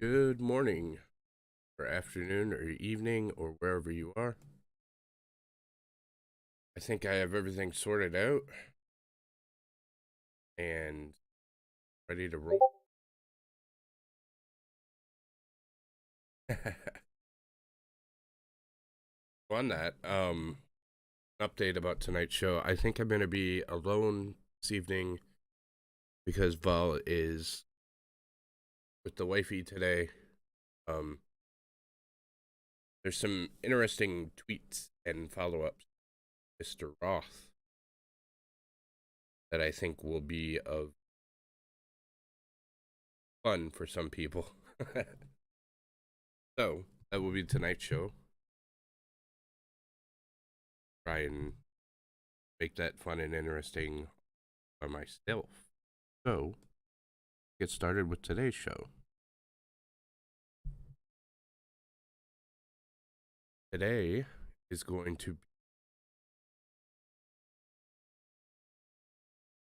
Good morning, or afternoon, or evening, or wherever you are. I think I have everything sorted out and ready to roll. On that, update about tonight's show. I think I'm gonna be alone this evening because Val is with the wifey today. Um, there's some interesting tweets and follow-ups, Mr. Roth, that I think will be of fun for some people. So that will be tonight's show. Try and make that fun and interesting by myself. So, get started with today's show. Today is going to be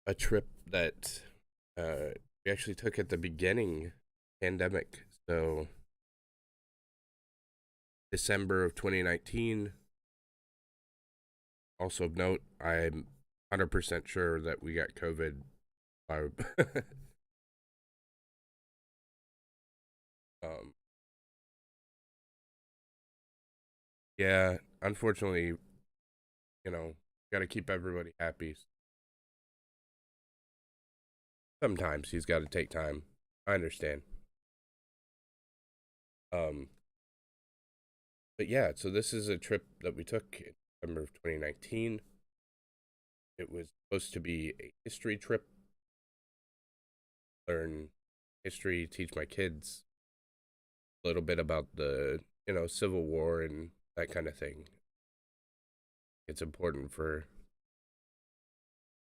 a trip that we actually took at the beginning pandemic. So, December of 2019. Also of note, I'm 100% sure that we got COVID. um, yeah, unfortunately, got to keep everybody happy. Sometimes he's got to take time. I understand. Um, but yeah, so this is a trip that we took in December of 2019. It was supposed to be a history trip, learn history, teach my kids a little bit about the, Civil War and that kind of thing. It's important for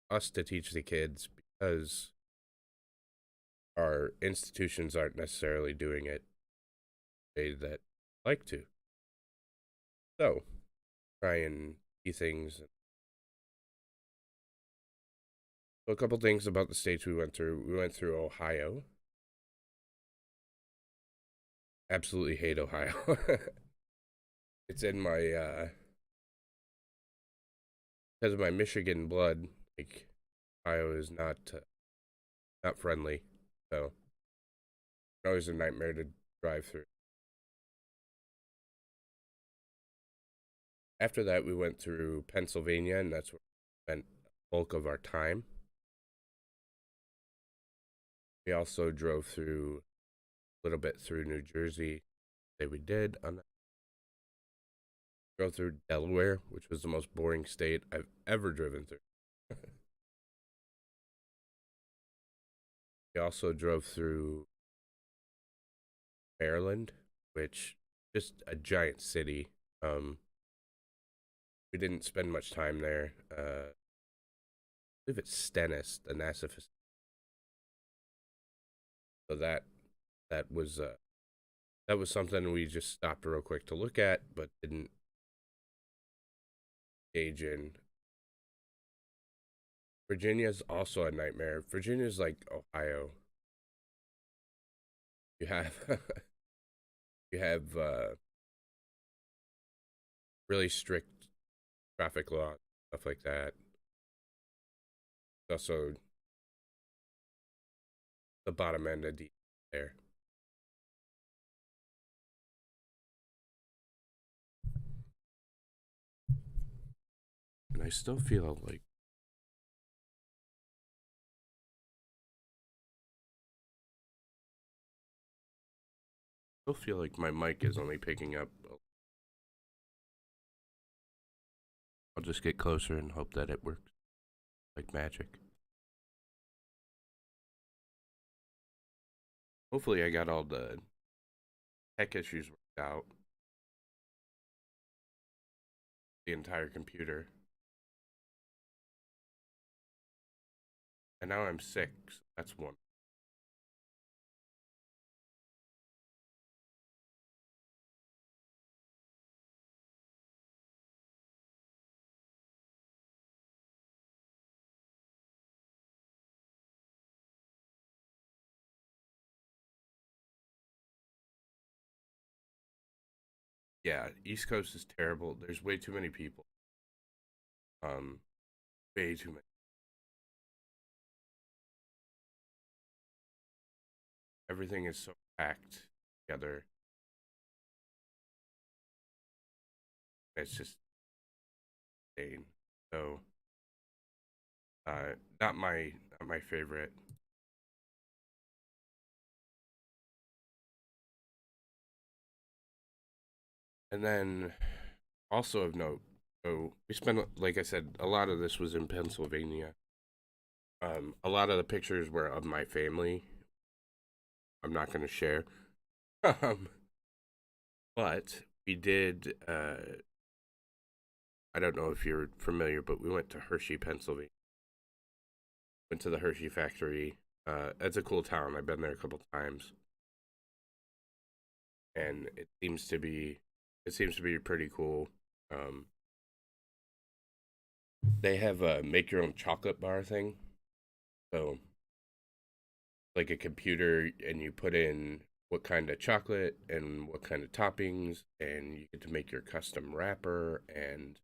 us to teach the kids because our institutions aren't necessarily doing it the way that I'd like to. So, try and see things. So, a couple things about the states we went through. We went through Ohio. Absolutely hate Ohio. It's in my because of my Michigan blood. Like Ohio is not friendly, so always a nightmare to drive through. After that, we went through Pennsylvania, and that's where we spent the bulk of our time. We also drove through a little bit through New Jersey. Say we did on that. Drove through Delaware, which was the most boring state I've ever driven through. We also drove through Maryland, which just a giant city. We didn't spend much time there. I believe it's Stennis, the NASA facility. So that was something we just stopped real quick to look at, but didn't engage in. Virginia's also a nightmare. Virginia's like Ohio. You have you have really strict traffic laws, stuff like that. Also, the bottom end of D there. And I still feel like my mic is only picking up. I'll just get closer and hope that it works like magic. Hopefully, I got all the tech issues worked out. The entire computer. And now I'm sick. So that's one. Yeah, East Coast is terrible. There's way too many people. Um, way too many. Everything is so packed together. It's just insane. So, not my favorite. And then also of note, so we spent, like I said, a lot of this was in Pennsylvania. A lot of the pictures were of my family. I'm not going to share. um, but we did. I don't know if you're familiar, but we went to Hershey, Pennsylvania. Went to the Hershey factory. It's a cool town. I've been there a couple times, and it seems to be pretty cool. Um, they have a make your own chocolate bar thing. So like a computer, and you put in what kind of chocolate and what kind of toppings, and you get to make your custom wrapper, and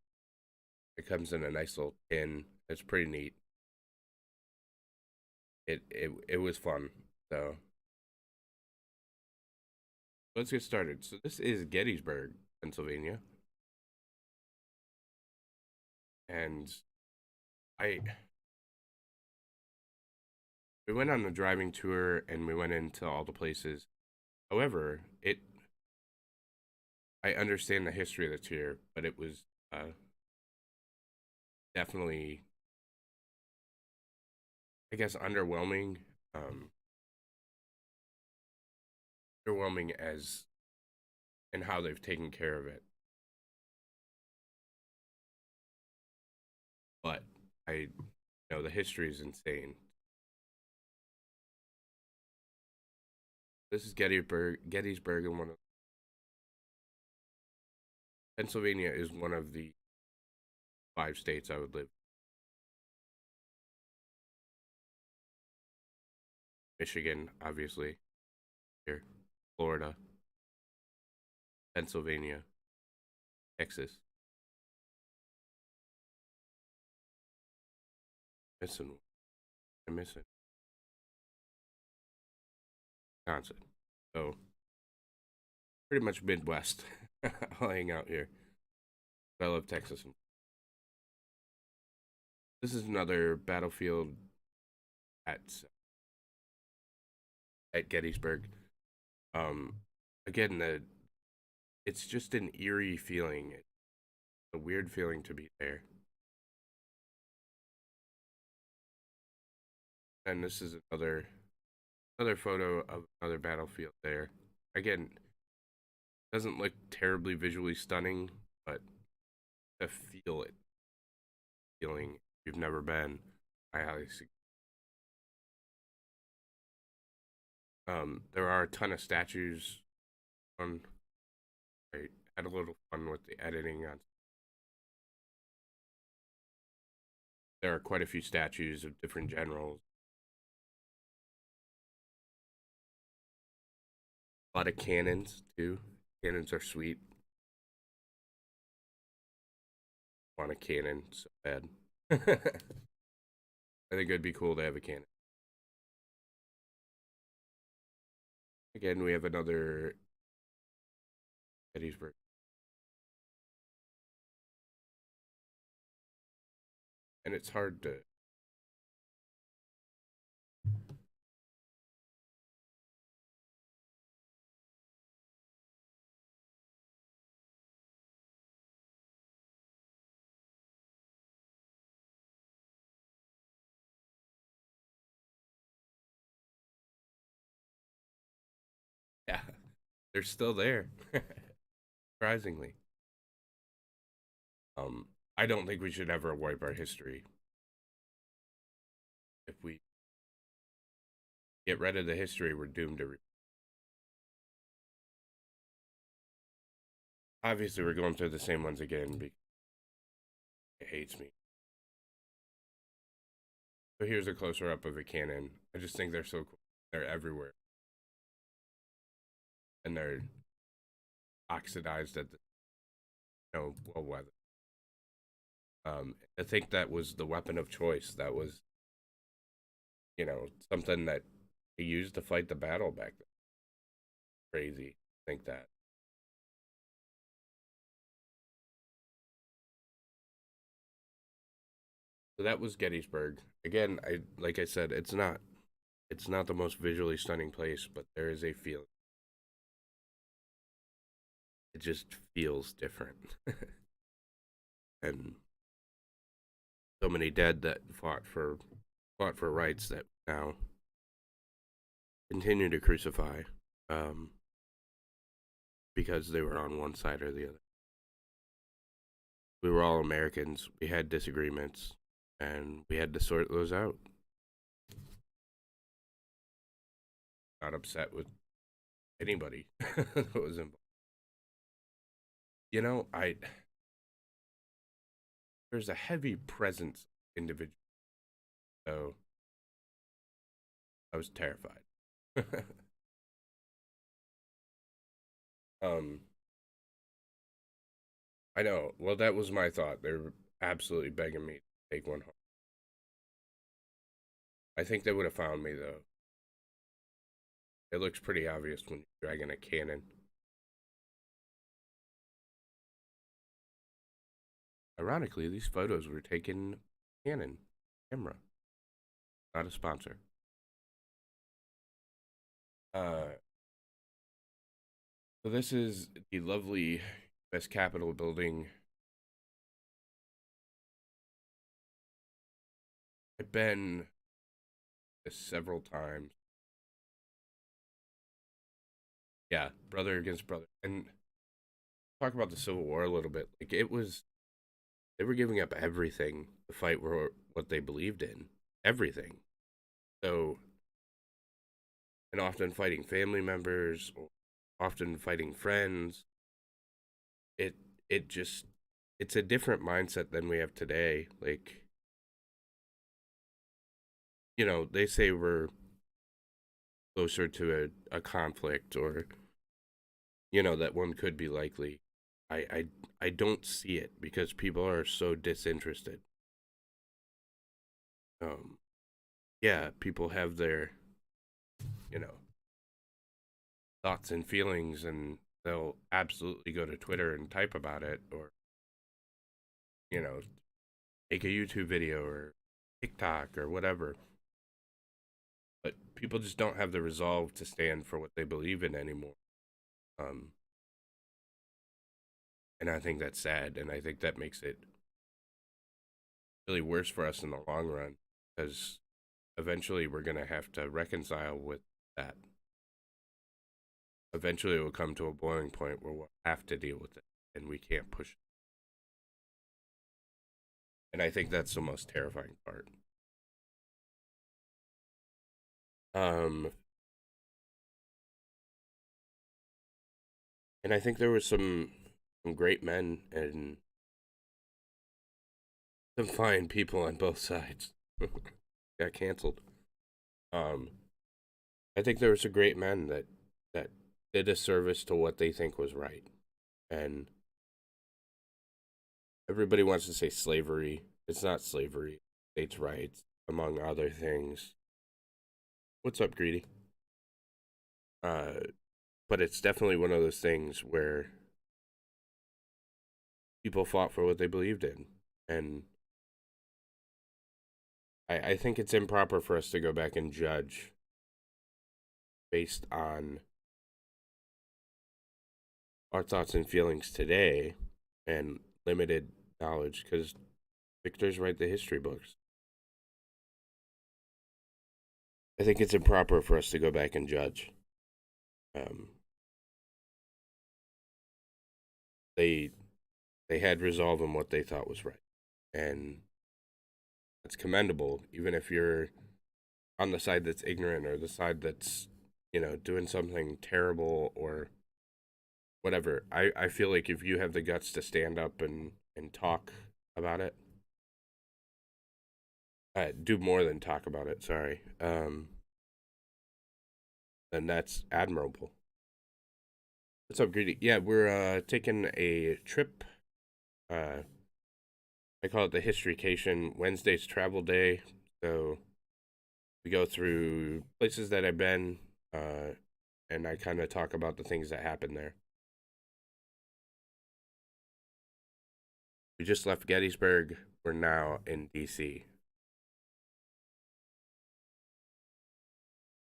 it comes in a nice little tin. It's pretty neat. It was fun. So let's get started. So this is Gettysburg, Pennsylvania, and I we went on a driving tour and we went into all the places. However, it I understand the history that's here, but it was definitely, I guess, underwhelming. Um, Underwhelming as in how they've taken care of it. But I know the history is insane. This is Gettysburg, and Pennsylvania is one of the 5 states I would live. Michigan, obviously, here, Florida, Pennsylvania, Texas, missing, I'm missing Wisconsin. So pretty much Midwest. I'll hang out here. But I love Texas. This is another battlefield at at Gettysburg. Um, Again, it's just an eerie feeling. It's a weird feeling to be there. And this is another photo of another battlefield there. Again, doesn't look terribly visually stunning, but to feel it, feeling if you've never been, I highly suggest. There are a ton of statues on. I had a little fun with the editing on. There are quite a few statues of different generals. A lot of cannons too. Cannons are sweet. I want a cannon so bad. I think it'd be cool to have a cannon. Again, we have another Gettysburg, and it's hard to. Yeah, they're still there. Surprisingly, um, I don't think we should ever wipe our history. If we get rid of the history, we're doomed to. Obviously, we're going through the same ones again because it hates me. So here's a closer up of a cannon. I just think they're so cool. They're everywhere, and they're oxidized at the well weathered. I think that was the weapon of choice. That was, something that they used to fight the battle back then. Crazy. I think that. So that was Gettysburg. Again, I like I said, it's not the most visually stunning place, but there is a feel. It just feels different. And so many dead that fought for rights that now continue to crucify, um, because they were on one side or the other. We were all Americans. We had disagreements, and we had to sort those out. Not upset with anybody that was involved. I there's a heavy presence individual, so I was terrified. um, I know. Well, that was my thought. They were absolutely begging me to take one home. I think they would have found me though. It looks pretty obvious when you're dragging a cannon. Ironically, these photos were taken Canon camera, not a sponsor. Uh, so this is the lovely U.S. Capitol building. I've been this several times. Yeah, brother against brother, and talk about the Civil War a little bit. Like they were giving up everything to fight for what they believed in, everything. So, and often fighting family members, or often fighting friends. It it just it's a different mindset than we have today. Like, they say we're closer to a conflict, or that one could be likely. I don't see it because people are so disinterested. Um, yeah, people have their you know thoughts and feelings, and they'll absolutely go to Twitter and type about it, or you know make a YouTube video or TikTok or whatever. But people just don't have the resolve to stand for what they believe in anymore. Um, and I think that's sad, and I think that makes it really worse for us in the long run, because eventually we're going to have to reconcile with that. Eventually, it will come to a boiling point where we'll have to deal with it, and we can't push it. And I think that's the most terrifying part. Um, and I think there were some great men and some fine people on both sides. Got canceled. Um, I think there were some great men that did a service to what they think was right, and everybody wants to say slavery. It's not slavery. States' rights, among other things. What's up, Greedy? Uh, but it's definitely one of those things where people fought for what they believed in, and I think it's improper for us to go back and judge based on our thoughts and feelings today and limited knowledge, because victors write the history books. I think it's improper for us to go back and judge. Um, they they had resolve in what they thought was right, and it's commendable, even if you're on the side that's ignorant, or the side that's doing something terrible or whatever. I feel like if you have the guts to stand up and talk about it, do more than talk about it. Sorry. Then that's admirable. What's up, Greedy? Yeah, we're taking a trip Uh, I call it the Histoycation. Wednesday's travel day. So we go through places that I've been, and I kind of talk about the things that happened there. We just left Gettysburg. We're now in D.C.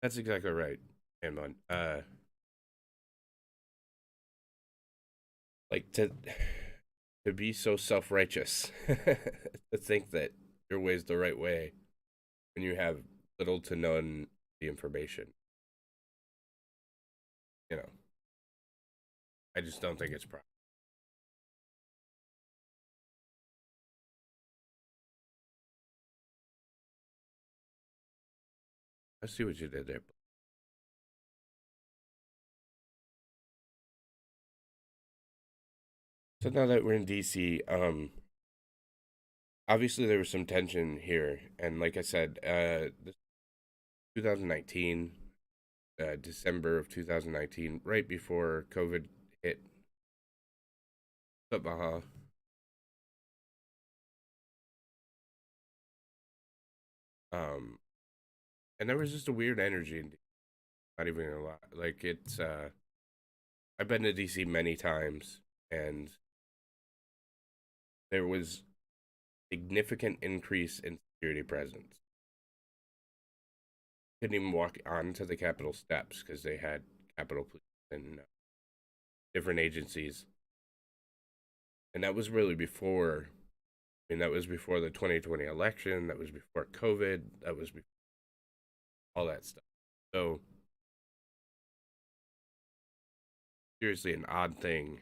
That's exactly right, Amon. Like to be so self righteous, to think that your way is the right way when you have little to none the information. You know, I just don't think it's proper. I see what you did there. So now that we're in DC, obviously there was some tension here, and like I said, this 2019, December of 2019, right before COVID hit. Uh, um, and there was just a weird energy. Not even a lot. Like it's, I've been to DC many times, and there was significant increase in security presence. Couldn't even walk onto the Capitol steps because they had Capitol Police and different agencies, and that was really before. I mean, that was before the 2020 election. That was before COVID. That was before all that stuff. So seriously, an odd thing.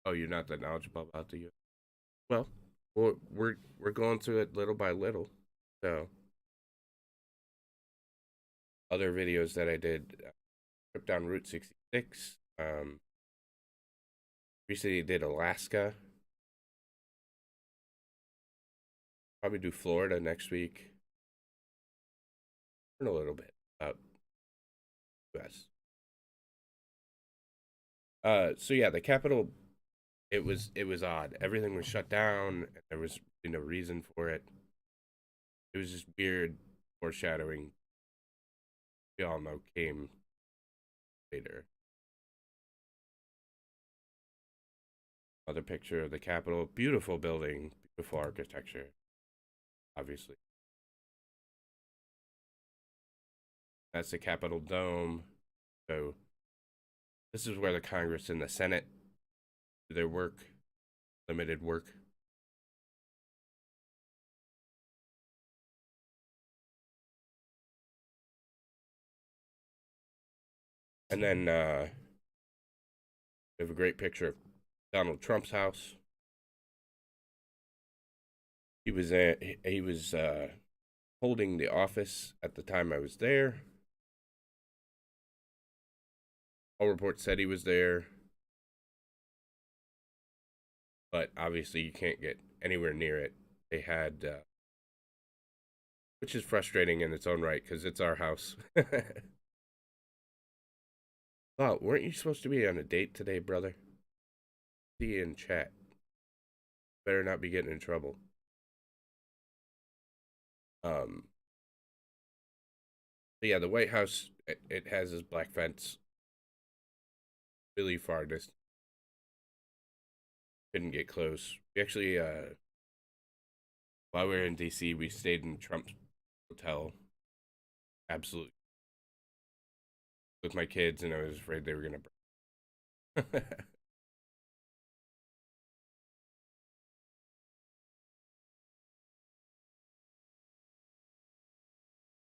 Oh, you're not that knowledgeable about the U.S. Well, we're going through it little by little. So other videos that I did, trip down Route 66. Recently did Alaska. Probably do Florida next week. Learn a little bit about U.S. So yeah, the Capitol. It was odd. Everything was shut down. And there was no reason for it. It was just weird foreshadowing. We all know came later. Another picture of the Capitol. Beautiful building. Beautiful architecture. Obviously, that's the Capitol Dome. So this is where the Congress and the Senate do their work, limited work. And then we have a great picture of Donald Trump's house. He was holding the office at the time I was there. All reports said he was there, but obviously you can't get anywhere near it. They had, which is frustrating in its own right because it's our house. Wow, weren't you supposed to be on a date today, brother? See you in chat. Better not be getting in trouble. Um, but yeah, the White House it has this black fence really far distance. Couldn't get close. We actually, while we were in DC, we stayed in Trump's hotel. Absolutely, with my kids, and I was afraid they were gonna burn.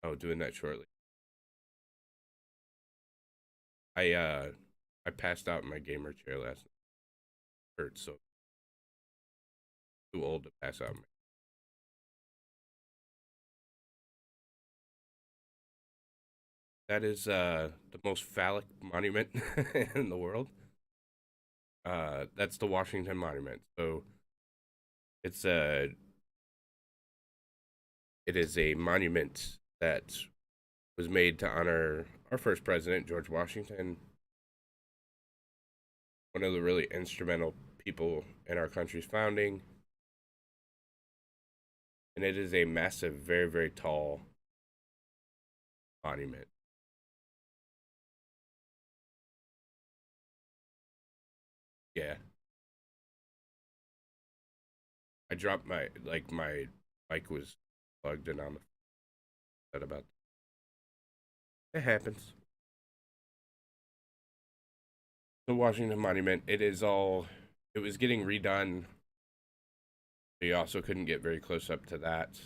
Oh, doing that shortly. I uh, I passed out in my gamer chair last night. Hurt so too old to pass out. That is the most phallic monument in the world. That's the Washington Monument. So it's It is a monument that was made to honor our first president, George Washington, one of the really instrumental people in our country's founding. And it is a massive, very, very tall monument. Yeah. I dropped my mic was plugged in on the set about it happens. The Washington Monument, it was getting redone. So you also couldn't get very close up to that.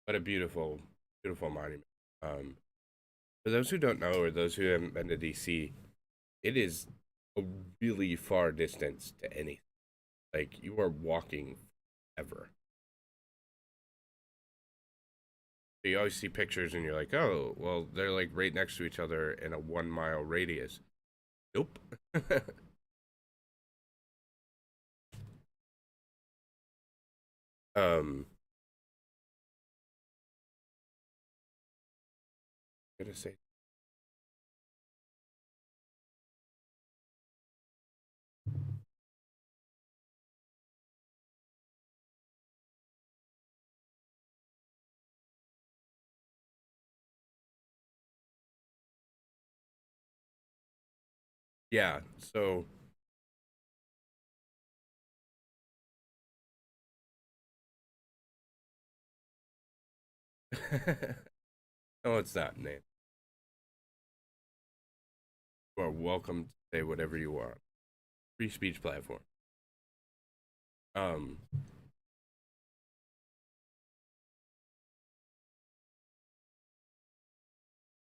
But a beautiful, beautiful monument. Um, for those who don't know or those who haven't been to DC, it is a really far distance to anything. Like you are walking ever. So you always see pictures and you're like, oh, well, they're like right next to each other in a 1 mile radius. Nope. um, I'm gonna say, yeah. So, no, it's not, Nate. You are welcome to say whatever you want. Free speech platform. Um,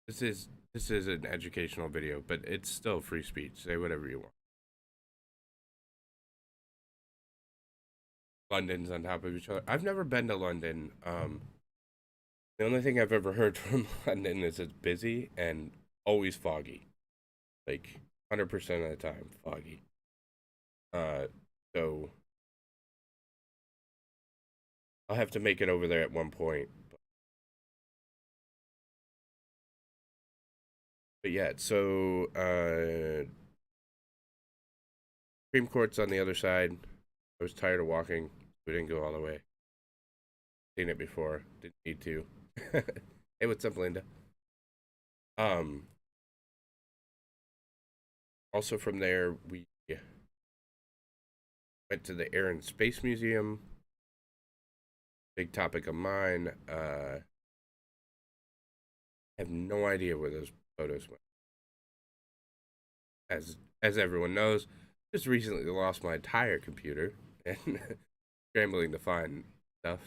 this is an educational video, but it's still free speech. Say whatever you want. London's on top of each other. I've never been to London. The only thing I've ever heard from London is it's busy and always foggy. Like 100% of the time, foggy. Uh, so I'll have to make it over there at one point. But yeah, so Supreme Court's on the other side. I was tired of walking. We didn't go all the way. Seen it before. Didn't need to. Hey, what's up, Linda? Um, Also from there, we went to the Air and Space Museum. Big topic of mine. I have no idea where those photos went. As everyone knows, just recently lost my entire computer and scrambling to find stuff,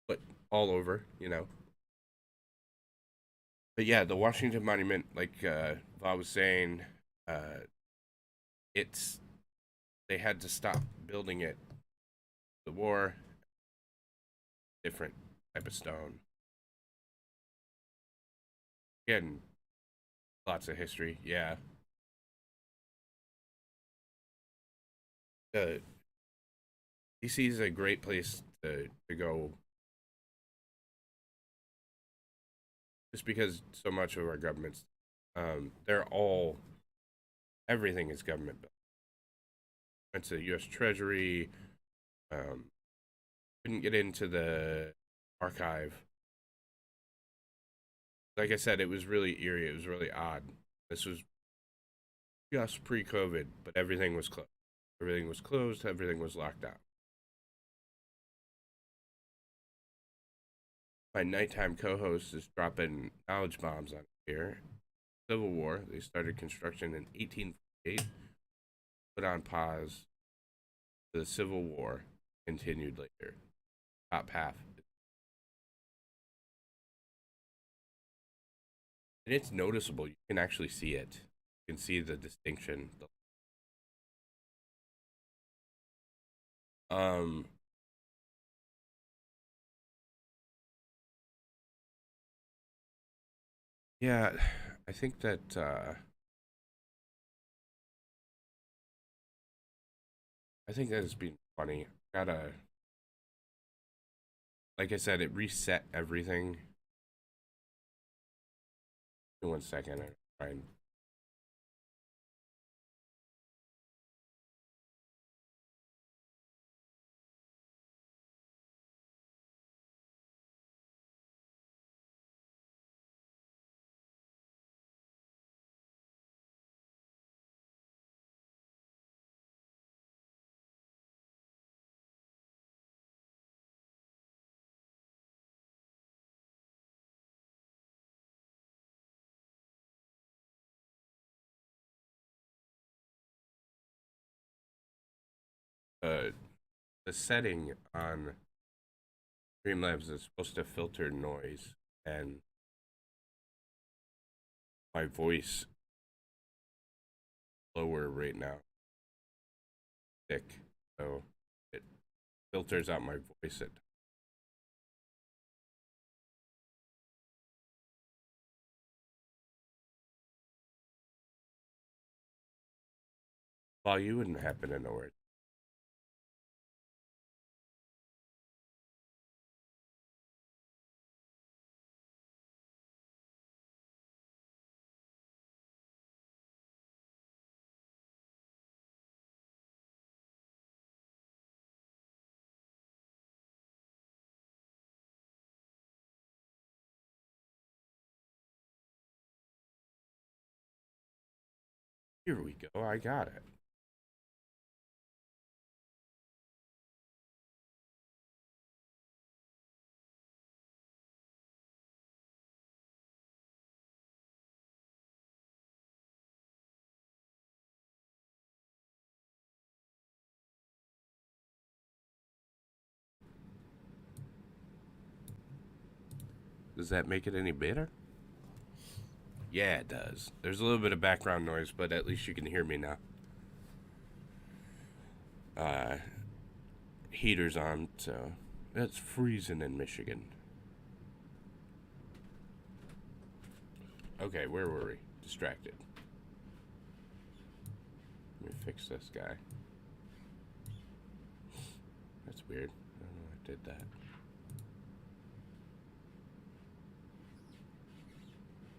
but all over, you know. But yeah, the Washington Monument, like I was saying, uh, it's they had to stop building it. The war, different type of stone. Again, lots of history. Yeah, uh, DC is a great place to go, just because so much of our governments, they're all everything is government built. Went to the U.S. Treasury. Um, couldn't get into the archive. Like I said, it was really eerie. It was really odd. This was just pre-COVID, but everything was closed. Everything was closed. Everything was locked down. My nighttime co-host is dropping knowledge bombs on here. Civil War. They started construction in 1848. Put on pause. The Civil War continued later. Top half. And it's noticeable. You can actually see it. You can see the distinction. Um, yeah, I think that I think that has been funny. Gotta, like I said, it reset everything. In 1 second, I try and uh, the setting on Streamlabs is supposed to filter noise, and my voice lower right now, thick, so it filters out my voice. Well, you wouldn't happen to know it. Here we go. I got it. Does that make it any better? Yeah, it does. There's a little bit of background noise, but at least you can hear me now. Uh, Heater's on, so it's freezing in Michigan. Okay, where were we? Distracted. Let me fix this guy. That's weird. I don't know why I did that.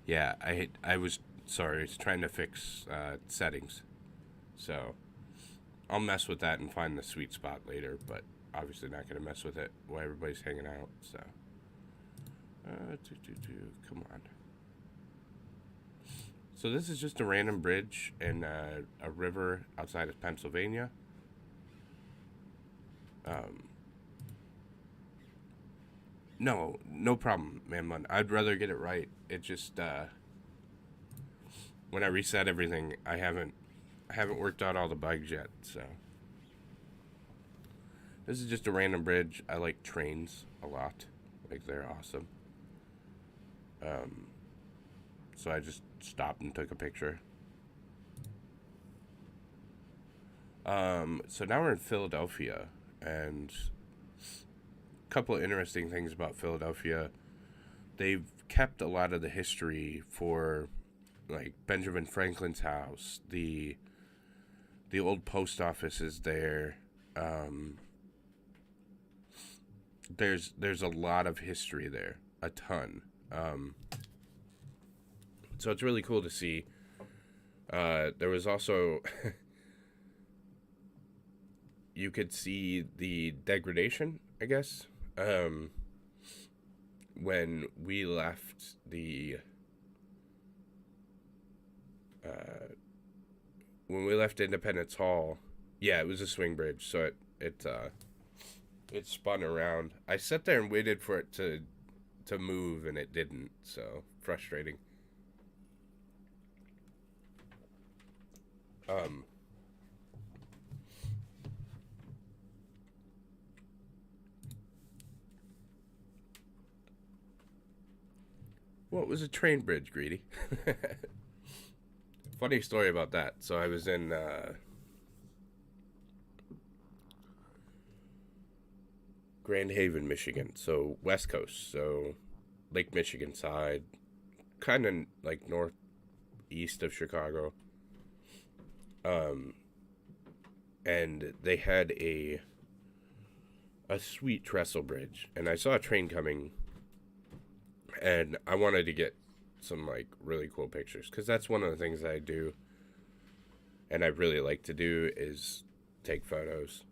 Yeah, I was sorry. I was trying to fix settings, so I'll mess with that and find the sweet spot later. But obviously not gonna mess with it while everybody's hanging out. So, come on. So this is just a random bridge in a river outside of Pennsylvania. Um, no, no problem, man. I'd rather get it right. It just when I reset everything, I haven't worked out all the bugs yet. So this is just a random bridge. I like trains a lot. Like they're awesome. Um, so I just stopped and took a picture. So now we're in Philadelphia, and a couple of interesting things about Philadelphia. They've kept a lot of the history for like Benjamin Franklin's house. The old post office is there. Um, there's a lot of history there, a ton. So it's really cool to see. There was also you could see the degradation, I guess, um, when we left uh, Independence Hall. Yeah, it was a swing bridge, so it spun around. I sat there and waited for it to move, and it didn't. So frustrating. Um, well, it was a train bridge, greedy. Funny story about that. So I was in Grand Haven, Michigan, so West Coast, so Lake Michigan side, kind of like northeast of Chicago. Um, and they had a a sweet trestle bridge, and I saw a train coming, and I wanted to get some like really cool pictures because that's one of the things that I do, and I really like to do is take photos.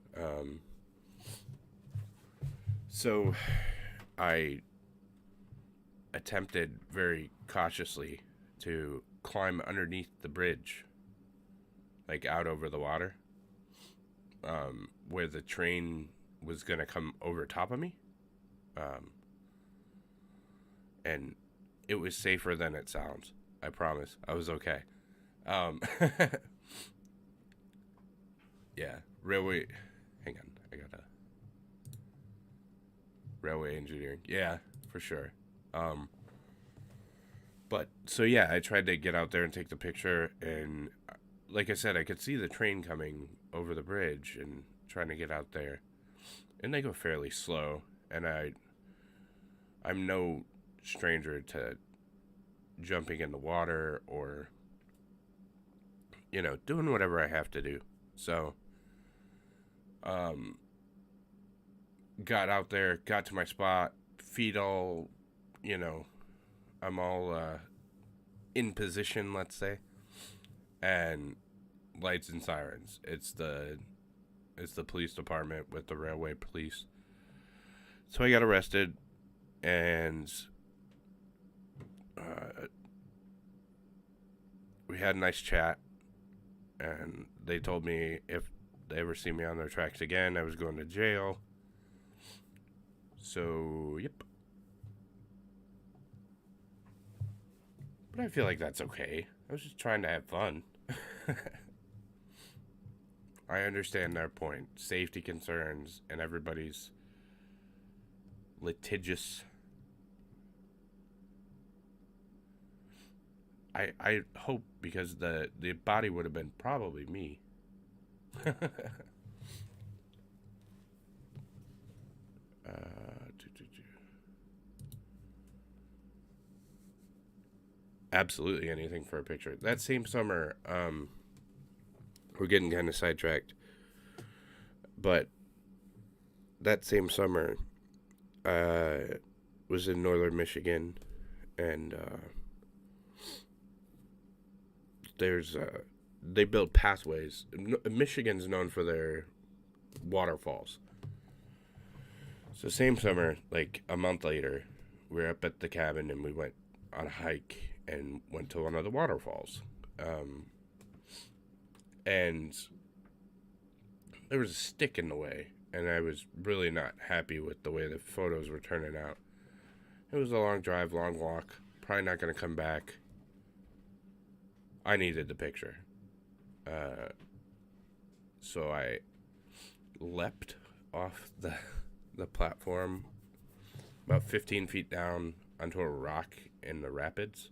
So I attempted very cautiously to climb underneath the bridge, like out over the water, where the train was gonna come over top of me, um, and it was safer than it sounds. I promise. I was okay. Um, yeah, railway. Hang on, I got a railway engineering. Yeah, for sure. Um, but so yeah, I tried to get out there and take the picture, and like I said, I could see the train coming over the bridge and trying to get out there, and they go fairly slow, and I'm no stranger to jumping in the water or doing whatever I have to do. So, um, got out there, got to my spot, feet all, you know, I'm all in position, let's say, and lights and sirens. It's the police department with the railway police. So I got arrested, and we had a nice chat, and they told me if they ever see me on their tracks again, I was going to jail. So, yep. But I feel like that's okay. I was just trying to have fun. I understand their point. Safety concerns and everybody's litigious. I hope because the body would have been probably me. Absolutely anything for a picture. That same summer, we're getting kind of sidetracked, but that same summer, was in northern Michigan, and there's they build pathways. Michigan's known for their waterfalls. So same summer, like a month later, we were up at the cabin and we went on a hike and went to one of the waterfalls. And there was a stick in the way, and I was really not happy with the way the photos were turning out. It was a long drive, long walk, probably not going to come back. I needed the picture. So I leapt off the platform about 15 feet down onto a rock in the rapids,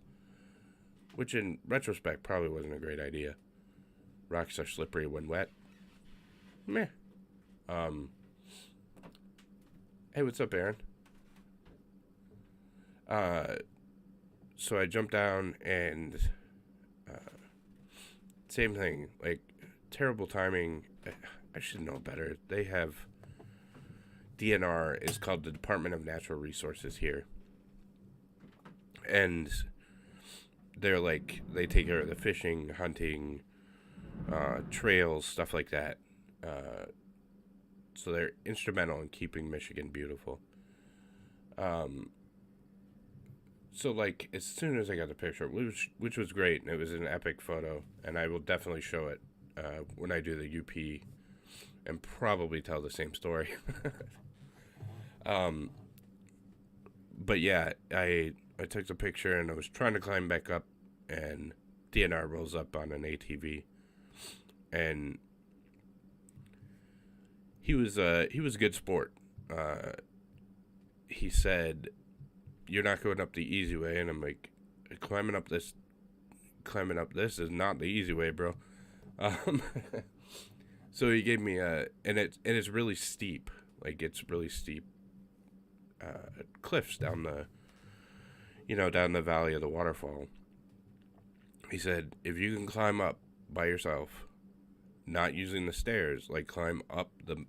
which in retrospect probably wasn't a great idea. Rocks are slippery when wet. Meh. Hey, what's up, Aaron? So I jumped down and same thing, like terrible timing. I should know better. They have DNR is called the Department of Natural Resources here, and they're like they take care of the fishing, hunting, trails, stuff like that. So they're instrumental in keeping Michigan beautiful. So like as soon as I got the picture, which was great, and it was an epic photo, and I will definitely show it when I do the UP, and probably tell the same story. But yeah, I took the picture and I was trying to climb back up, and DNR rolls up on an ATV, and he was a good sport. He said, "You're not going up the easy way," and I'm like, climbing up this is not the easy way, bro. Um, so he gave me and it's really steep, like it's really steep cliffs down the valley of the waterfall. He said, if you can climb up by yourself, not using the stairs, like climb up the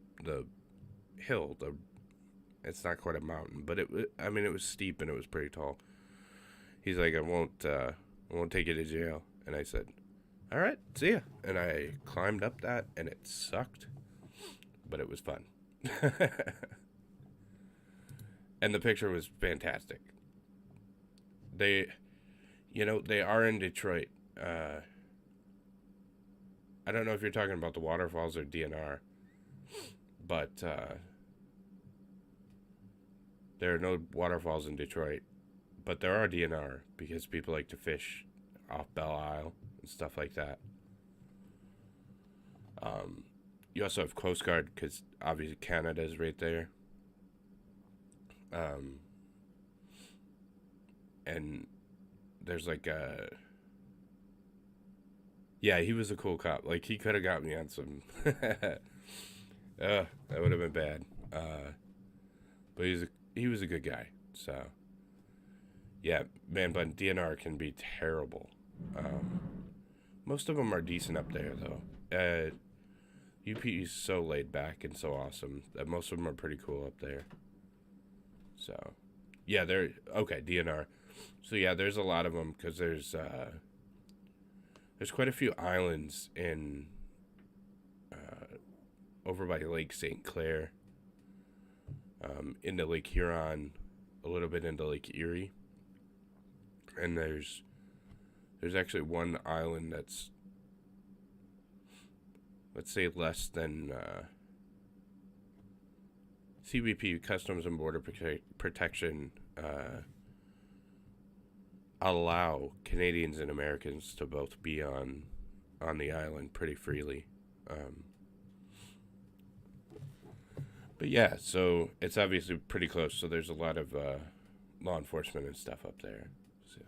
hill. It's not quite a mountain, but it was steep and it was pretty tall. He's like, I won't take you to jail. And I said, all right, see ya. And I climbed up that, and it sucked, but it was fun. And the picture was fantastic. They, they are in Detroit. I don't know if you're talking about the waterfalls or DNR, but there are no waterfalls in Detroit, but there are DNR because people like to fish off Belle Isle and stuff like that. You also have Coast Guard because obviously Canada is right there. And there's like yeah, he was a cool cop. Like, he could have got me on some that would have been bad. But he was a good guy. So yeah, man, but DNR can be terrible. Most of them are decent up there though. UP is so laid back and so awesome that most of them are pretty cool up there. So yeah, they're okay. DNR. So yeah, there's a lot of them because there's quite a few islands in over by Lake St. Clair, into Lake Huron, a little bit into Lake Erie, and there's actually one island that's, let's say, less than CBP, Customs and Border Protection, allow Canadians and Americans to both be on the island pretty freely. But yeah, so it's obviously pretty close, so there's a lot of law enforcement and stuff up there. So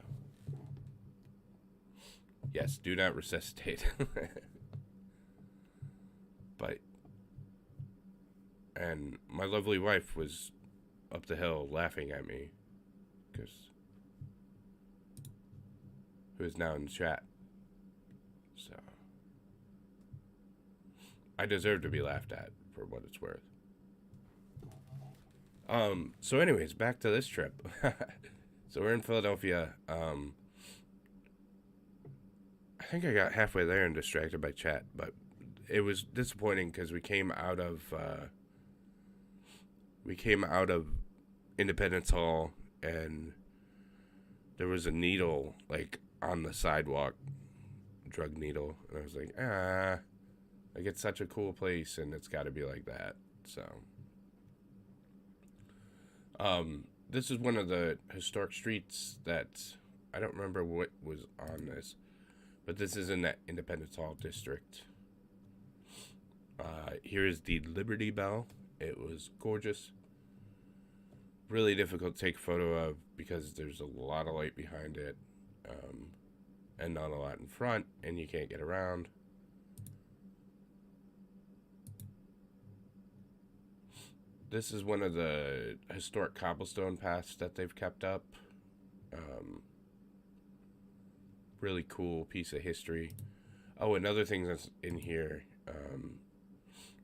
yes, do not resuscitate. But and my lovely wife was up the hill laughing at me because who is now in the chat. So I deserve to be laughed at for what it's worth. So anyways, back to this trip. So we're in Philadelphia. I think I got halfway there and distracted by chat, but it was disappointing because we came out of Independence Hall, and there was a needle like on the sidewalk, drug needle, and I was like, like, it's such a cool place, and it's got to be like that. So this is one of the historic streets that I don't remember what was on this, but this is in that Independence Hall district. Here is the Liberty Bell. It was gorgeous. Really difficult to take a photo of because there's a lot of light behind it, and not a lot in front, and you can't get around. This is one of the historic cobblestone paths that they've kept up. Really cool piece of history. Oh, another thing that's in here,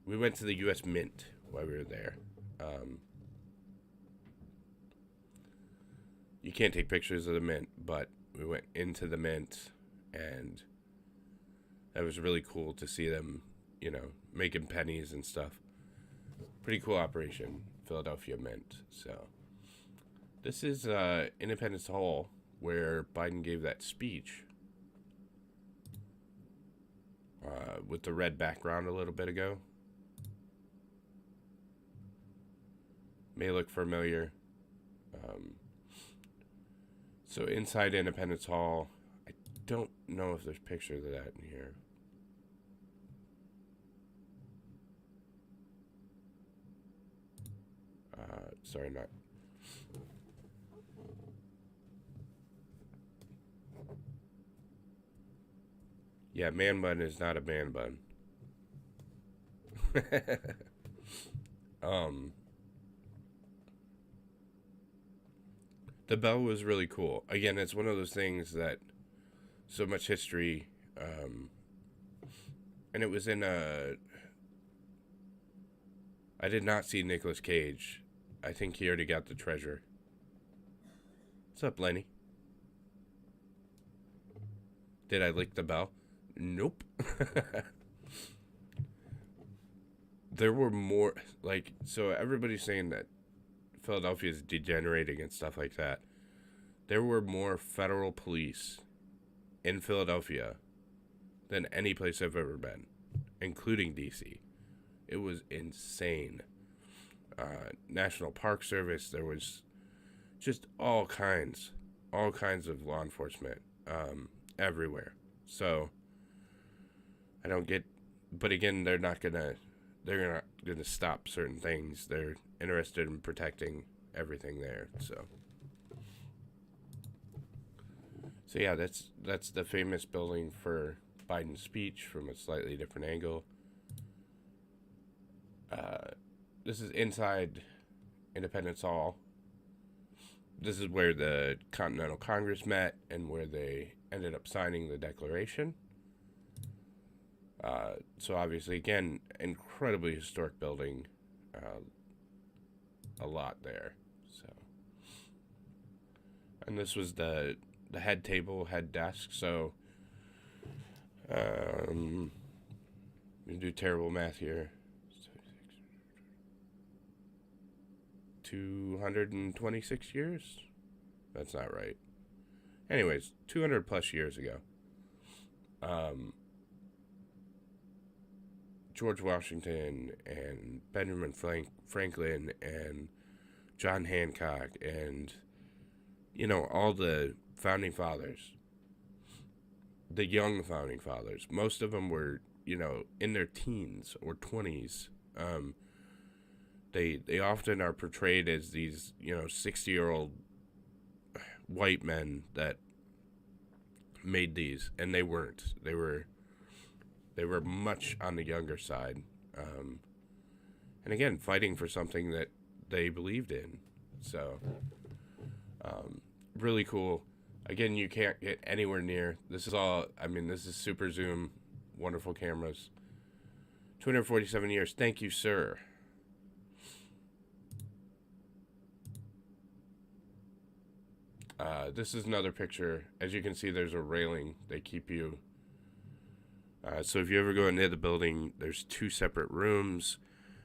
we went to the U.S. Mint while we were there. You can't take pictures of the Mint, but we went into the Mint, and that was really cool to see them, making pennies and stuff. Pretty cool operation, Philadelphia Mint. So this is Independence Hall, where Biden gave that speech with the red background a little bit ago. May look familiar. So inside Independence Hall, I don't know if there's pictures of that in here. Sorry, not. Yeah, man bun is not a man bun. The bell was really cool. Again, it's one of those things that so much history, and it was in I did not see Nicolas Cage. I think he already got the treasure. What's up, Lenny? Did I lick the bell? Nope. There were more, like, so everybody's saying that Philadelphia is degenerating and stuff like that. There were more federal police in Philadelphia than any place I've ever been, including DC. It was insane. National Park Service, there was just all kinds of law enforcement everywhere. So I don't get, but again, they're not gonna stop certain things. They're interested in protecting everything there. So yeah, that's the famous building for Biden's speech from a slightly different angle. This is inside Independence Hall. This is where the Continental Congress met and where they ended up signing the Declaration. So obviously, again, incredibly historic building. A lot there. So, and this was the head table, head desk. So, we do terrible math here. 226 years? That's not right. Anyways, 200 plus years ago. George Washington and Benjamin Franklin and John Hancock and, all the founding fathers, the young founding fathers. Most of them were, in their teens or 20s. They often are portrayed as these, 60-year-old white men that made these, and they weren't. They were much on the younger side. And again, fighting for something that they believed in. So, really cool. Again, you can't get anywhere near. This is super zoom, wonderful cameras. 247 years. Thank you, sir. This is another picture. As you can see, there's a railing. They keep you. So if you ever go into the building, there's 2 separate rooms,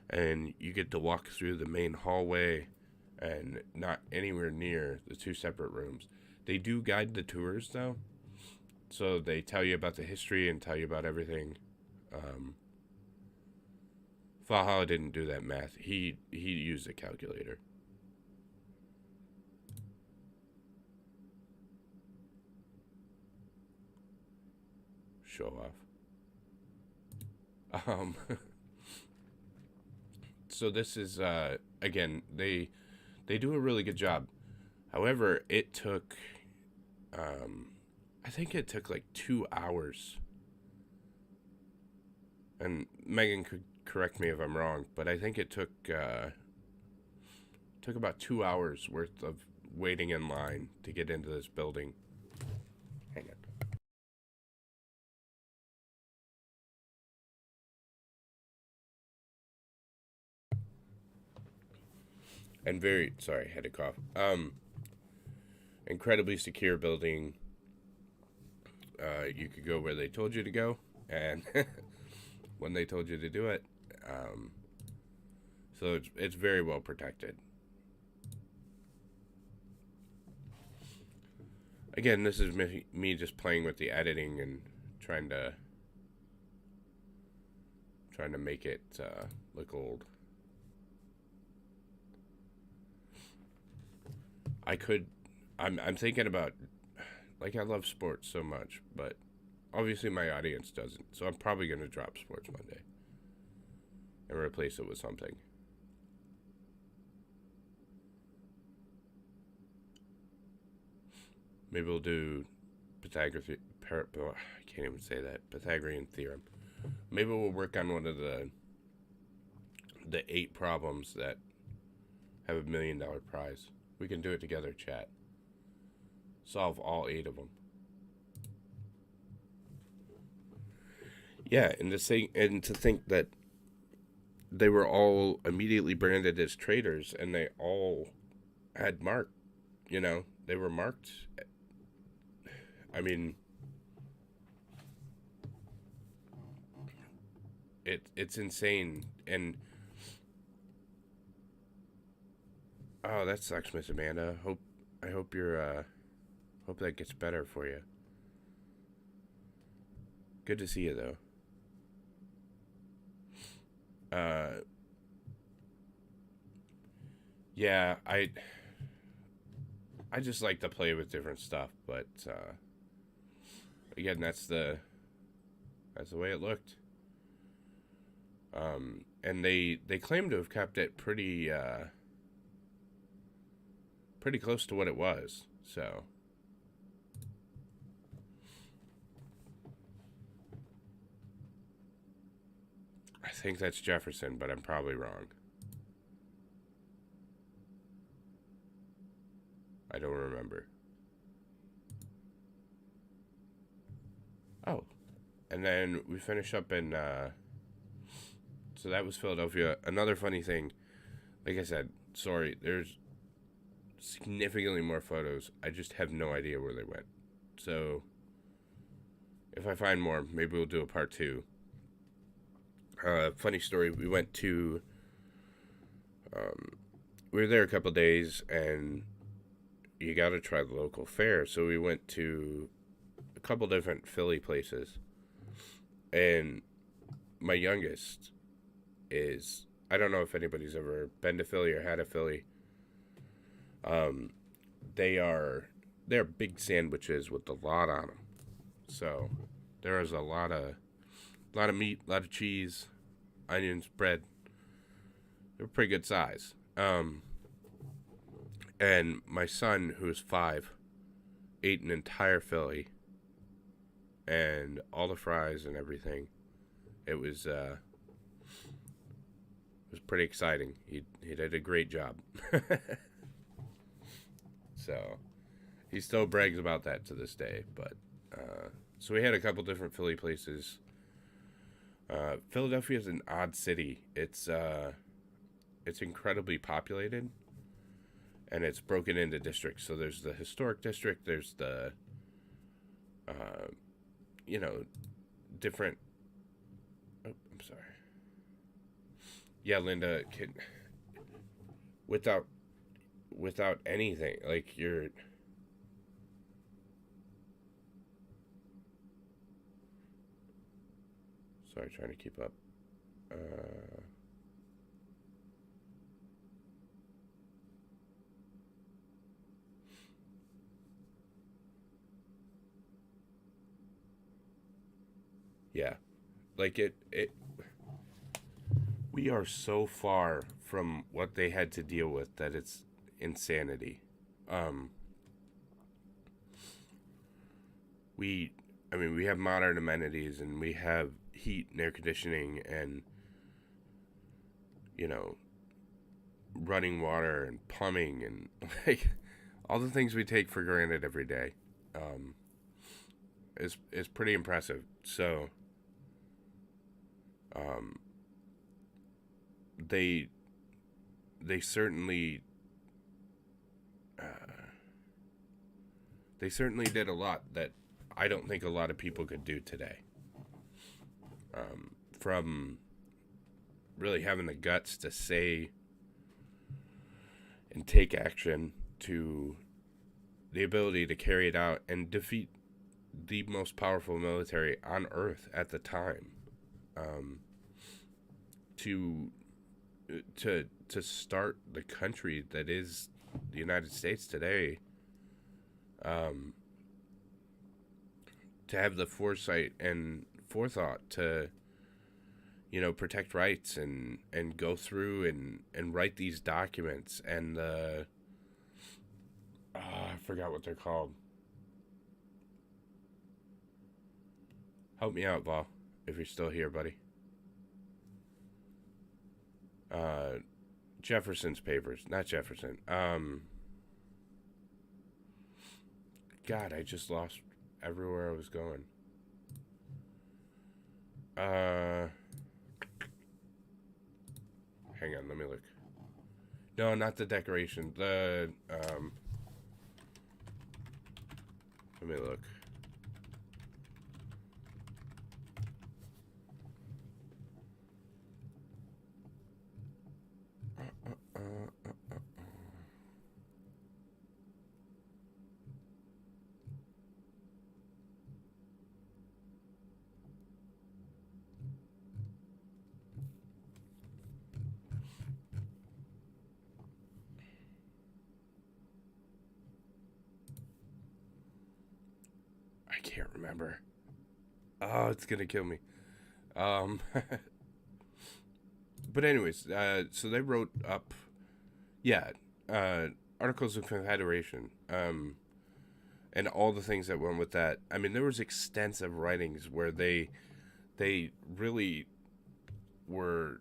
and you get to walk through the main hallway and not anywhere near the 2 separate rooms. They do guide the tours, though. So they tell you about the history and tell you about everything. Valhalla didn't do that math. He used a calculator. Show off. So this is again, they do a really good job. However, it took I think it took like 2 hours. And Megan could correct me if I'm wrong, but I think it took about 2 hours worth of waiting in line to get into this building. Hang on. And had a cough. Incredibly secure building. You could go where they told you to go, and when they told you to do it. So it's very well protected. Again, this is me just playing with the editing and trying to make it look old. I'm thinking about, like, I love sports so much, but obviously my audience doesn't, so I'm probably going to drop Sports Monday and replace it with something. Maybe we'll do I can't even say that, Pythagorean theorem. Maybe we'll work on one of the 8 problems that have $1 million prize. We can do it together, chat. Solve all 8 of them. Yeah, and to think that they were all immediately branded as traitors, and they all had marked. They were marked. I mean, it's insane. And oh, that sucks, Miss Amanda. I hope you're hope that gets better for you. Good to see you though. Uh, yeah, I just like to play with different stuff, but again, that's the way it looked. And they claim to have kept it pretty close to what it was. So I think that's Jefferson, but I'm probably wrong. I don't remember. Oh, and then we finish up in. So that was Philadelphia. Another funny thing, like I said, sorry, there's significantly more photos. I just have no idea where they went. So if I find more, maybe we'll do a part two. Funny story. We were there a couple days, and you got to try the local fare. So we went to a couple different Philly places, and my youngest is, I don't know if anybody's ever been to Philly or had a Philly. Um, they're big sandwiches with a lot on them. So there is a lot of meat, a lot of cheese, onions, bread. They're pretty good size. And my son, who's 5, ate an entire Philly and all the fries and everything. It was pretty exciting. He did a great job. So he still brags about that to this day. But so we had a couple different Philly places. Philadelphia is an odd city. It's incredibly populated, and it's broken into districts. So there's the historic district. There's the uh, different. Oh, I'm sorry. Yeah, Linda, without anything, like you're. Sorry, trying to keep up. Uh, yeah, like it. We are so far from what they had to deal with that it's insanity. Um, we, I mean, we have modern amenities and we have heat and air conditioning and you know running water and plumbing and like all the things we take for granted every day. Um, is pretty impressive. So, um, they they certainly uh, they certainly did a lot that I don't think a lot of people could do today. From really having the guts to say and take action to the ability to carry it out and defeat the most powerful military on earth at the time. Um, to to start the country that is the United States today, um, to have the foresight and forethought to protect rights and go through and write these documents and I forgot what they're called. Help me out, Val, if you're still here, buddy. Uh, Jefferson's papers, not Jefferson. God, I just lost everywhere I was going. Uh, hang on, let me look. No, not the decoration. Let me look. I can't remember. Oh, it's gonna kill me. Um, but anyways, so they wrote up, yeah, uh, Articles of Confederation, and all the things that went with that. I mean, there was extensive writings where they really were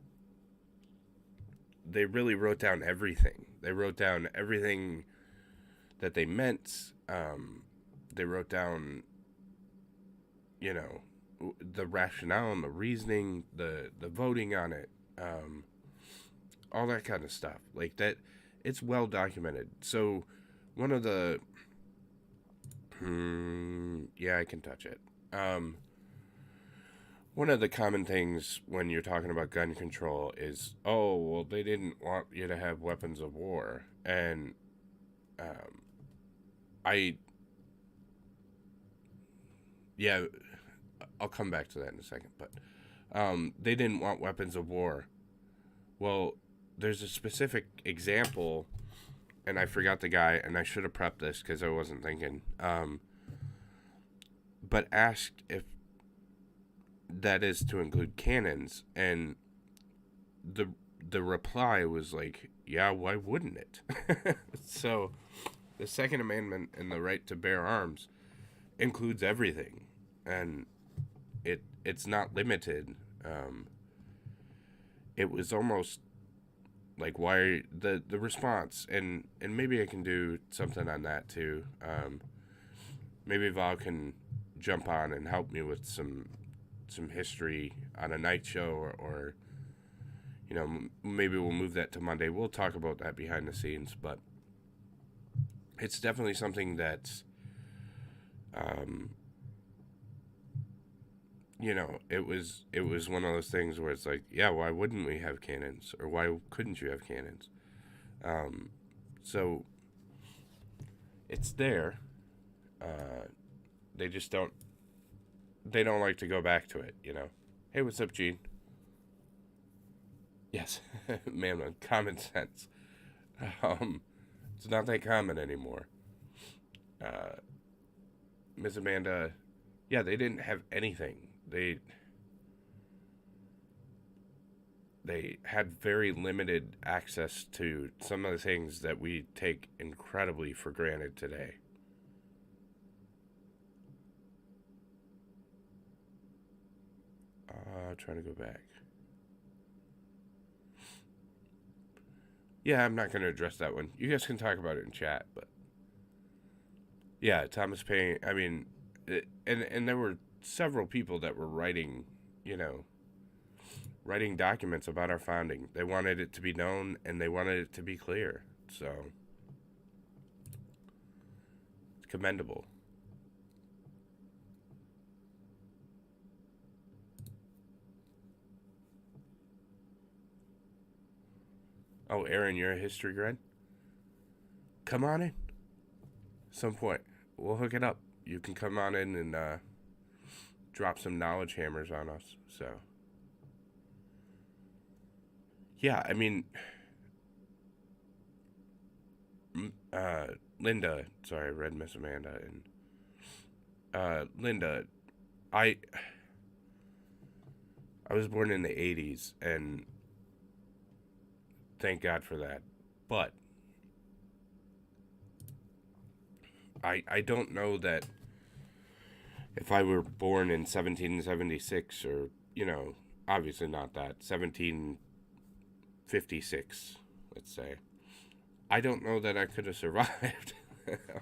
they really wrote down everything. They wrote down everything that they meant. They wrote down, you know, the rationale and the reasoning, the voting on it, all that kind of stuff. Like that, it's well documented. So, one of the, yeah, I can touch it. One of the common things when you're talking about gun control is, oh, well, they didn't want you to have weapons of war, and um, I, yeah, I'll come back to that in a second, but they didn't want weapons of war. Well, there's a specific example, and I forgot the guy, and I should have prepped this because I wasn't thinking. But asked if that is to include cannons, and the the reply was like, yeah, why wouldn't it? So, the Second Amendment and the right to bear arms includes everything, and it's not limited. It was almost like why the response, and maybe I can do something on that too. Maybe Val can jump on and help me with some history on a night show, or you know, maybe we'll move that to Monday. We'll talk about that behind the scenes, but it's definitely something that's you know, it was one of those things where it's like, yeah, why wouldn't we have cannons, or why couldn't you have cannons? So it's there. Uh, they just don't like to go back to it, you know. Hey, what's up, Gene? Yes, man, common sense. Um, it's not that common anymore. Uh, Miss Amanda, yeah, they didn't have anything. They had very limited access to some of the things that we take incredibly for granted today. Trying to go back. Yeah, I'm not going to address that one. You guys can talk about it in chat, but yeah, Thomas Paine. I mean, and there were several people that were writing, you know, writing documents about our founding. They wanted it to be known, and they wanted it to be clear. So, it's commendable. Oh, Aaron, you're a history grad? Come on in. Some point. We'll hook it up. You can come on in and drop some knowledge hammers on us. So, yeah, I mean, Linda, sorry, I read Miss Amanda, and Linda, I I was born in the 80s, and thank God for that. But I don't know that if I were born in 1776, or, you know, obviously not that, 1756, let's say, I don't know that I could have survived.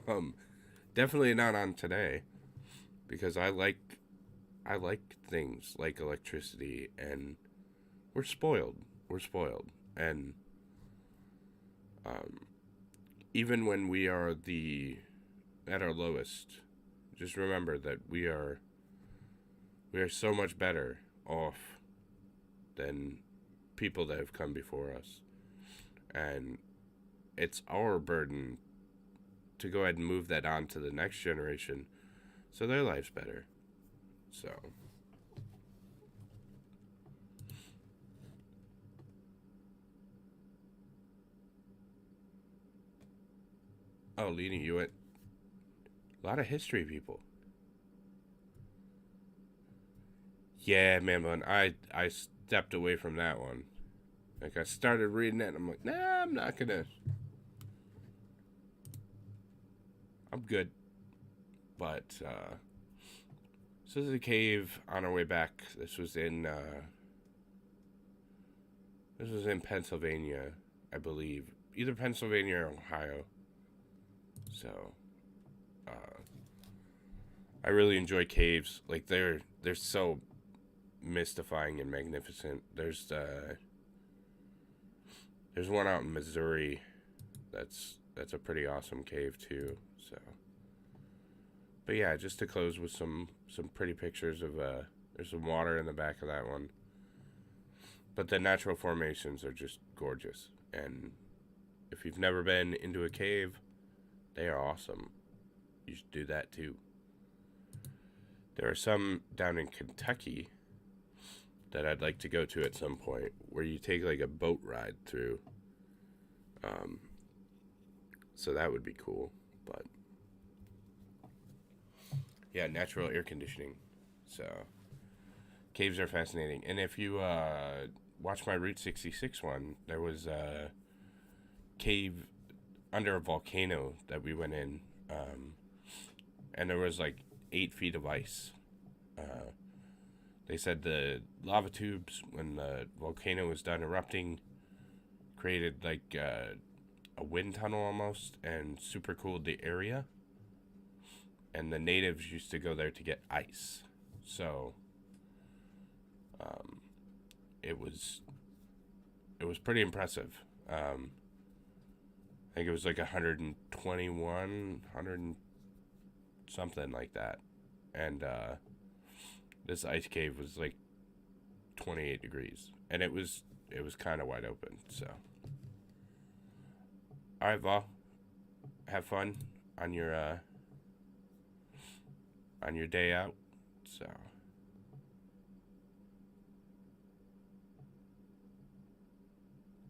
um, Definitely not on today, because I like things like electricity, and we're spoiled. We're spoiled. And even when we are at our lowest, just remember that we are so much better off than people that have come before us. And it's our burden to go ahead and move that on to the next generation so their life's better. So oh, Lena, you went a lot of history people. Yeah, man, but I stepped away from that one. Like I started reading it and I'm like, nah, I'm not gonna. I'm good. But this is a cave on our way back. This was in Pennsylvania, I believe. Either Pennsylvania or Ohio. So I really enjoy caves. Like they're so mystifying and magnificent. There's one out in Missouri that's a pretty awesome cave too. So but yeah, just to close with some pretty pictures of there's some water in the back of that one. But the natural formations are just gorgeous. And if you've never been into a cave, they are awesome. You should do that too. There are some down in Kentucky that I'd like to go to at some point where you take like a boat ride through. So that would be cool. But yeah, natural air conditioning. So caves are fascinating. And if you watch my Route 66 one, there was a cave under a volcano that we went in. And there was like 8 feet of ice. They said the lava tubes, when the volcano was done erupting, created like a wind tunnel almost and super cooled the area. And the natives used to go there to get ice. So it was pretty impressive. I think it was like 121, 100 and something like that. And this ice cave was like 28 degrees. And it was kind of wide open. So all right, Val, have fun on your day out. So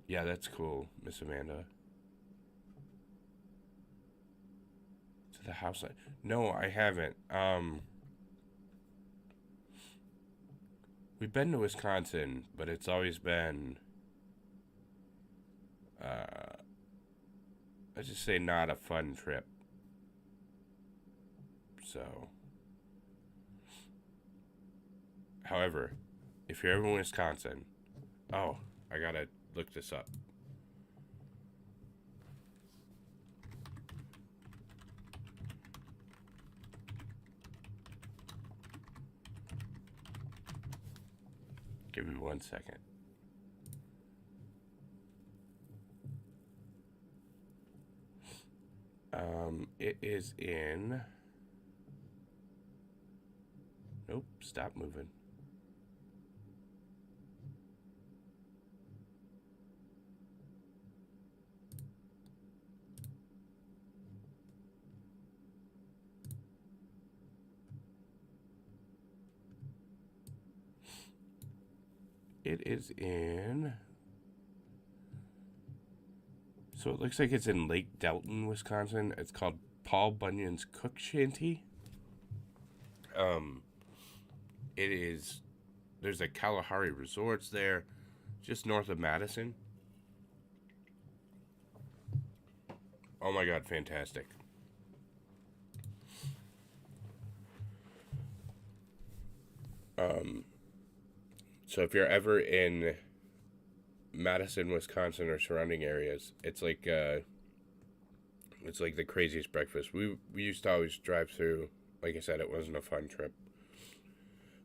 yeah, that's cool, Miss Amanda. To the house. No, I haven't. We've been to Wisconsin, but it's always been let's just say not a fun trip. So however, if you're ever in Wisconsin, oh, I gotta look this up. Give me 1 second. It is in. Nope, stop moving. It is in. So it looks like it's in Lake Delton, Wisconsin. It's called Paul Bunyan's Cook Shanty. It is. There's a Kalahari Resorts there, just north of Madison. Oh my God, fantastic. So if you're ever in Madison, Wisconsin, or surrounding areas, it's like the craziest breakfast. We used to always drive through. Like I said, it wasn't a fun trip,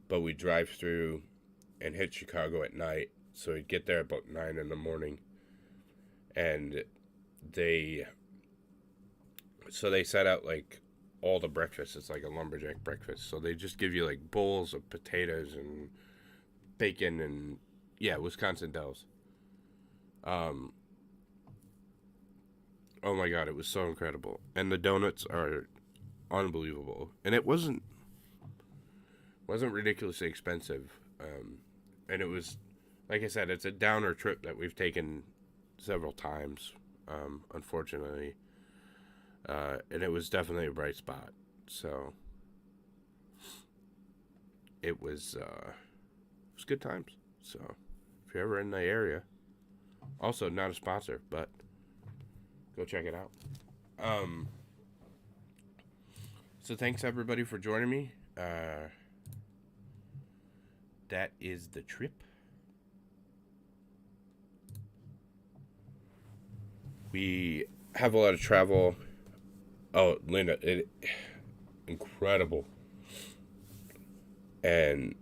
but we drive through and hit Chicago at night. So we'd get there about 9 in the morning, and they they set out like all the breakfast. It's like a lumberjack breakfast. So they just give you like bowls of potatoes and bacon and yeah, Wisconsin Dells. Um, oh my god, it was so incredible, and the donuts are unbelievable, and it wasn't ridiculously expensive, and it was like I said, it's a downer trip that we've taken several times, unfortunately, and it was definitely a bright spot. So it was good times. So if you're ever in the area, also not a sponsor, but go check it out. Um, so thanks everybody for joining me. That is the trip. We have a lot of travel. Oh, Linda, incredible. And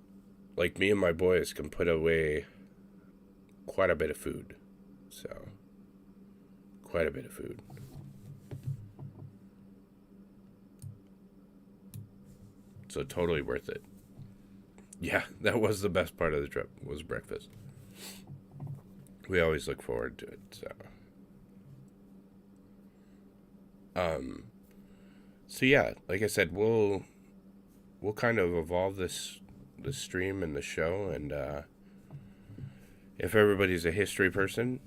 like me and my boys can put away quite a bit of food. So, quite a bit of food. So totally worth it. Yeah, that was the best part of the trip was breakfast. We always look forward to it. So, um, so yeah, like I said, we'll kind of evolve this stream and the show, and if everybody's a history person,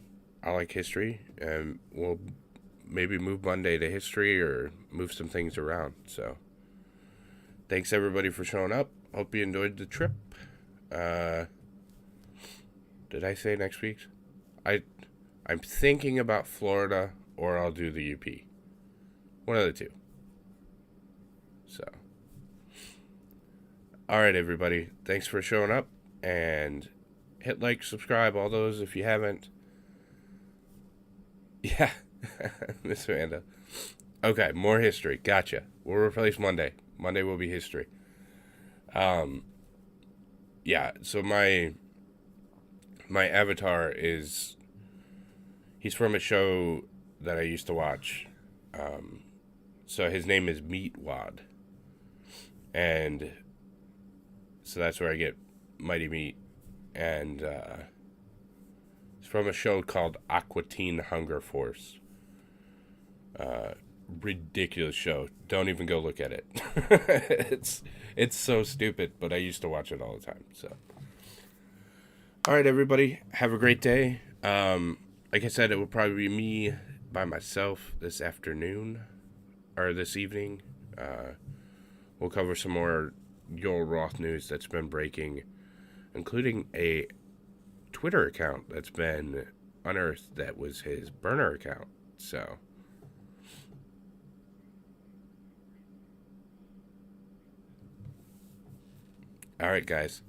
I like history, and we'll maybe move Monday to history or move some things around. So, thanks everybody for showing up. Hope you enjoyed the trip. Did I say next week's? I'm thinking about Florida, or I'll do the UP. One of the two. So, all right, everybody. Thanks for showing up, and hit like, subscribe, all those if you haven't. Yeah, Miss Amanda. Okay, more history. Gotcha. We'll replace Monday. Monday will be history. Yeah. So my avatar is he's from a show that I used to watch. So his name is Meatwad, and so that's where I get Mighty Meat, and it's from a show called Aqua Teen Hunger Force. Ridiculous show. Don't even go look at it. it's so stupid, but I used to watch it all the time. So, all right, everybody, have a great day. Like I said, it will probably be me by myself this afternoon or this evening. We'll cover some more Joel Roth news that's been breaking, including a Twitter account that's been unearthed that was his burner account. So, all right, guys.